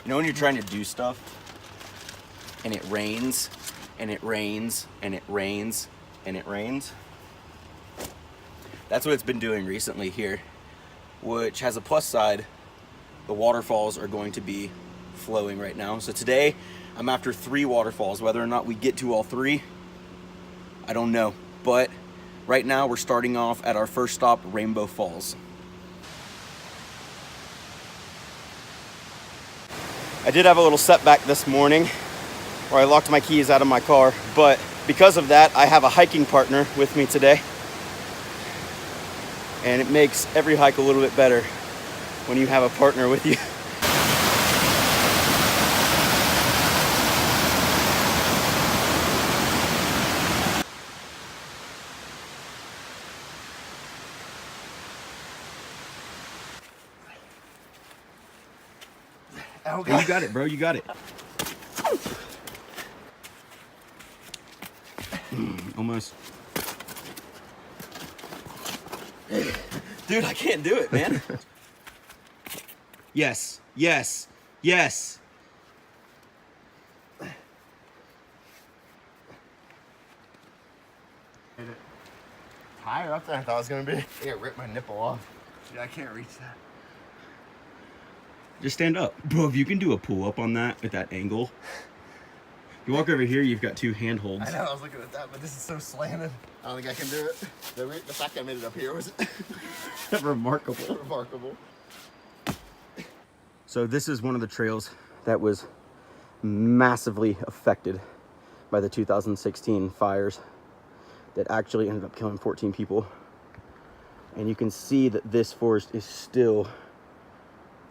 You know when you're trying to do stuff and it rains and it rains and it rains and it rains? That's what it's been doing recently here, which has a plus side. The waterfalls are going to be flowing right now. So today I'm after 3 waterfalls. Whether or not we get to all 3, I don't know. But right now we're starting off at our first stop, Rainbow Falls. I did have a little setback this morning where I locked my keys out of my car, but because of that, I have a hiking partner with me today. And it makes every hike a little bit better when you have a partner with you. Oh, you got it, bro. You got it. Almost. Dude, I can't do it, man. Yes, yes, yes. Higher up than I thought it was gonna be. Yeah, rip my nipple off. Dude, I can't reach that. Just stand up. Bro, if you can do a pull-up on that at that angle. If you walk over here, you've got 2 handholds. I know, I was looking at that, but this is so slanted. I don't think I can do it. The fact I made it up here was remarkable. Remarkable. So this is one of the trails that was massively affected by the 2016 fires that actually ended up killing 14 people. And you can see that this forest is still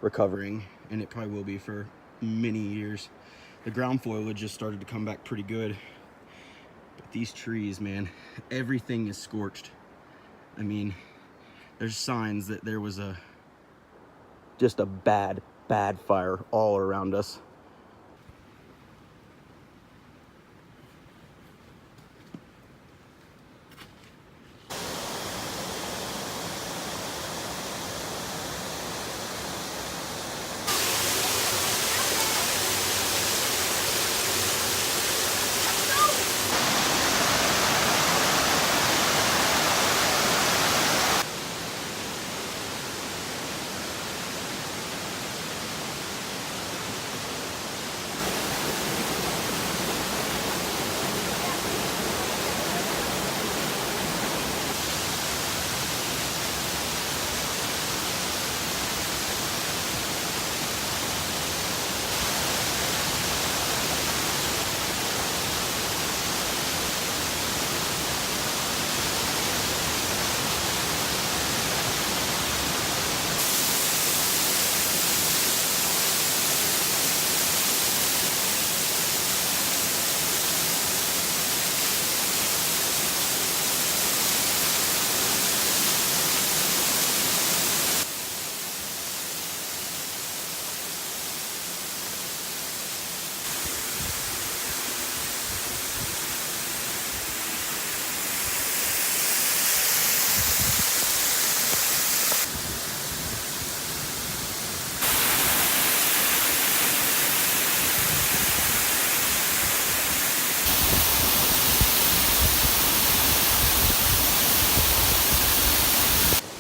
recovering, and it probably will be for many years. The ground foliage just started to come back pretty good. But these trees, man, everything is scorched. I mean, there's signs that there was just a bad fire all around us.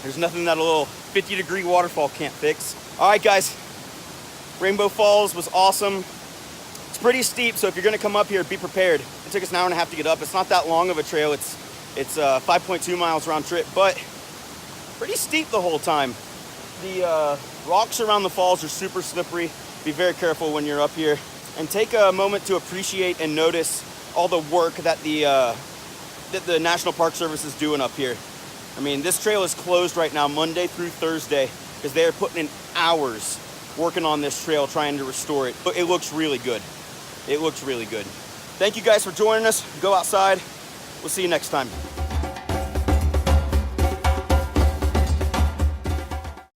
There's nothing that a little 50-degree waterfall can't fix. All right, guys, Rainbow Falls was awesome. It's pretty steep, so if you're gonna come up here, be prepared. It took us an hour and a half to get up. It's not that long of a trail. It's 5.2 miles round trip, but pretty steep the whole time. The rocks around the falls are super slippery. Be very careful when you're up here. And take a moment to appreciate and notice all the work that the National Park Service is doing up here. I mean, this trail is closed right now, Monday through Thursday, because they are putting in hours working on this trail, trying to restore it. But it looks really good. It looks really good. Thank you guys for joining us. Go outside. We'll see you next time.